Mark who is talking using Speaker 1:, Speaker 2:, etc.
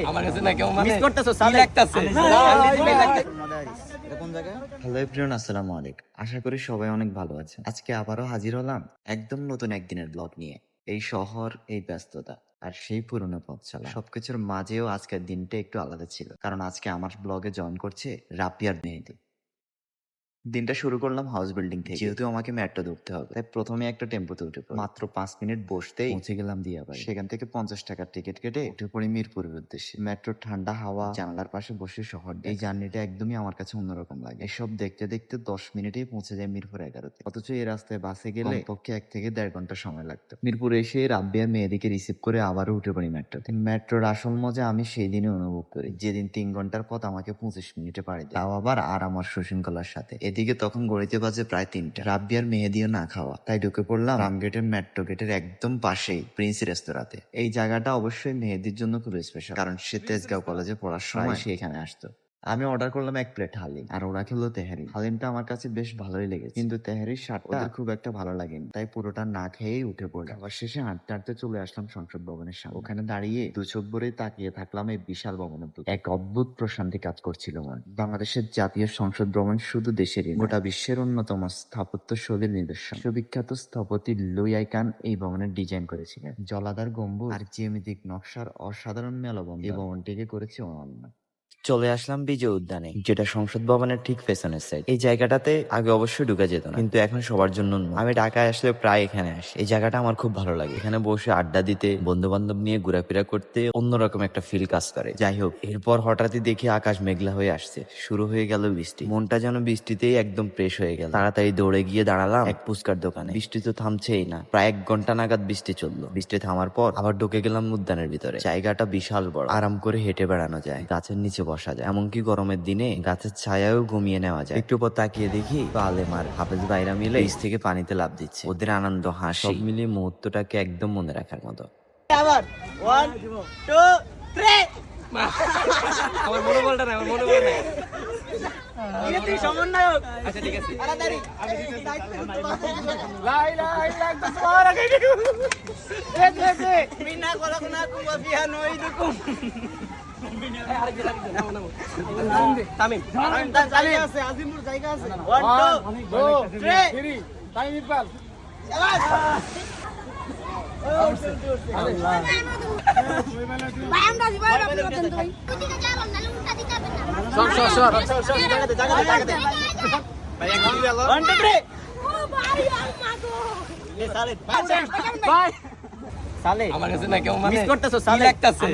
Speaker 1: আমার কাছে না কেউ মানে
Speaker 2: মিস করতেছো
Speaker 1: কি লাগতাছে
Speaker 3: হ্যালো এভরিওয়ান, আসসালামু আলাইকুম। আশা করি সবাই অনেক ভালো আছেন। আজকে আবারও হাজির হলাম একদম নতুন একদিনের ব্লগ নিয়ে। এই শহর, এই ব্যস্ততা আর সেই পুরনো পথ চলা সবকিছুর মাঝেও আজকের দিনটা একটু আলাদা ছিল, কারণ আজকে আমার ব্লগে জয়েন করছে রাপিয়ার মেহেদি। দিনটা শুরু করলাম হাউস বিল্ডিং থেকে, যেহেতু আমাকে মেট্রো ধরতে হবে তাই প্রথমে একটা টেম্পোতে উঠে পড়ি। মাত্র 5 মিনিট বসতেই পৌঁছে গেলাম দিয়াবাড়ি। সেখান থেকে 50 টাকার টিকিট কেটে উঠে পড়ি মিরপুরের উদ্দেশ্যে। মেট্রোর ঠান্ডা হাওয়া, জানালার পাশে বসে শহর, এই জার্নিটা একদমই আমার কাছে অন্যরকম লাগে। এসব দেখতে দেখতে 10 মিনিটেই পৌঁছে যায় মিরপুর 11-তে। অথচ এই রাস্তায় বাসে গেলে কমপক্ষে 1 থেকে 1.5 ঘন্টা সময় লাগতো। মিরপুরে এসে রাব্বিয়া মেয়েদিকে রিসিভ করে আবারও উঠে পড়ি মেট্রোতে। মেট্রোর আসল মজা আমি সেই দিনে অনুভব করি, যেদিন 3 ঘন্টার পথ আমাকে 25 মিনিটে পাড়ি দেয়, তাও আবার আর আমার শৃঙ্খলার সাথে। এদিকে তখন গড়িতে বাজে প্রায় 3টা। রাব্বিয়ার মেহেদিও না খাওয়া, তাই ঢুকে পড়লাম রামগেটের মেট্রো গেটের একদম পাশেই প্রিন্স রেস্তোরাঁতে। এই জায়গাটা অবশ্যই মেহেদির জন্য খুব স্পেশাল, কারণ সে তেজগাঁও কলেজে পড়ার সময় সে এখানে আসতো। আমি অর্ডার করলাম 1 প্লেট হালিম, আর ওরা খেলো তেহারি। হালিমটা আমার কাছে বেশ ভালোই লেগেছে, কিন্তু তেহারির স্বাদটা খুব একটা ভালো লাগেনি, তাই পুরোটা না খেয়েই উঠে পড়লাম। আবার শেষে হাঁটতে হাঁটতে চলে আসলাম সংসদ ভবনের সামনে। ওখানে দাঁড়িয়ে দু চোখ ভরে তাকিয়ে থাকলাম এই বিশাল ভবনের দিকে। এক অদ্ভুত প্রশান্তি কাজ করছিল মন। বাংলাদেশের জাতীয় সংসদ ভবন শুধু দেশেরই নয়, গোটা বিশ্বের অন্যতম স্থাপত্য শৈলীর নিদর্শন। বিশ্ববিখ্যাত স্থপতি লুই আইকান এই ভবনের ডিজাইন করেছিলেন। জলাধার গম্বুজ আর জ্যামিতিক নকশার অসাধারণ মেলবন্ধন এই ভবনটিকে করেছে অনন্য। চলে আসলাম বিজয় উদ্যানে, যেটা সংসদ ভবনের ঠিক পেছনের সাইড। এই জায়গাটাতে আগে অবশ্যই ঢুকা যেত না, কিন্তু এখন সবার জন্য উন্মুক্ত। আমি ঢাকায় আসলে প্রায় এখানে আসি। এই জায়গাটা আমার খুব ভালো লাগে। এখানে বসে আড্ডা দিতে, বন্ধু বান্ধব নিয়ে ঘোরাফেরা করতে অন্যরকম একটা ফিল কাজ করে। যাই হোক, এরপর হঠাৎই দেখি আকাশ মেঘলা হয়ে আসছে, শুরু হয়ে গেল বৃষ্টি। মনটা যেন বৃষ্টিতেই একদম ফ্রেশ হয়ে গেল। তাড়াতাড়ি দৌড়ে গিয়ে দাঁড়ালাম এক ফুচকার দোকানে। বৃষ্টি তো থামছেই না, প্রায় 1 ঘন্টা নাগাদ বৃষ্টি চললো। বৃষ্টি থামার পর আবার ঢুকে গেলাম উদ্যানের ভিতরে। জায়গাটা বিশাল বড়, আরাম করে হেঁটে বেড়ানো যায়, গাছের নিচে বসা যায়, এমনকি গরমের দিনে গাছের ছায়াও ঘুমিয়ে নেওয়া যায়। একটু পর তাকিয়ে দেখি আলেম আর হাফেজ ভাইরা মিলে বীজ থেকে পানিতে লাফ দিচ্ছে। ওদের আনন্দ, হাসি সব মিলিয়ে মুহূর্তটাকে একদম মনে রাখার মতো।
Speaker 2: আবার 1 2 3
Speaker 1: আমার মনে বলটা না, আমার মনে বল নাই।
Speaker 2: এটা তুই সমন্বয়ক।
Speaker 1: আচ্ছা ঠিক আছে।
Speaker 2: তাড়াতাড়ি
Speaker 1: লা ইলাহা ইল্লাল্লাহ সুবহানাকা
Speaker 2: মিনা খলাকনাকুম ওয়া ফিহা নুঈদুকুম।
Speaker 1: তামিম
Speaker 2: জায়গা আছে, আজিমুর জায়গা আছে। 1 2 3
Speaker 1: তামিম ইকবাল।
Speaker 2: সালে
Speaker 1: আমার কাছে না কেউ মানে
Speaker 2: মিস করতেছো
Speaker 1: কি
Speaker 2: সালে
Speaker 1: লাগতাছে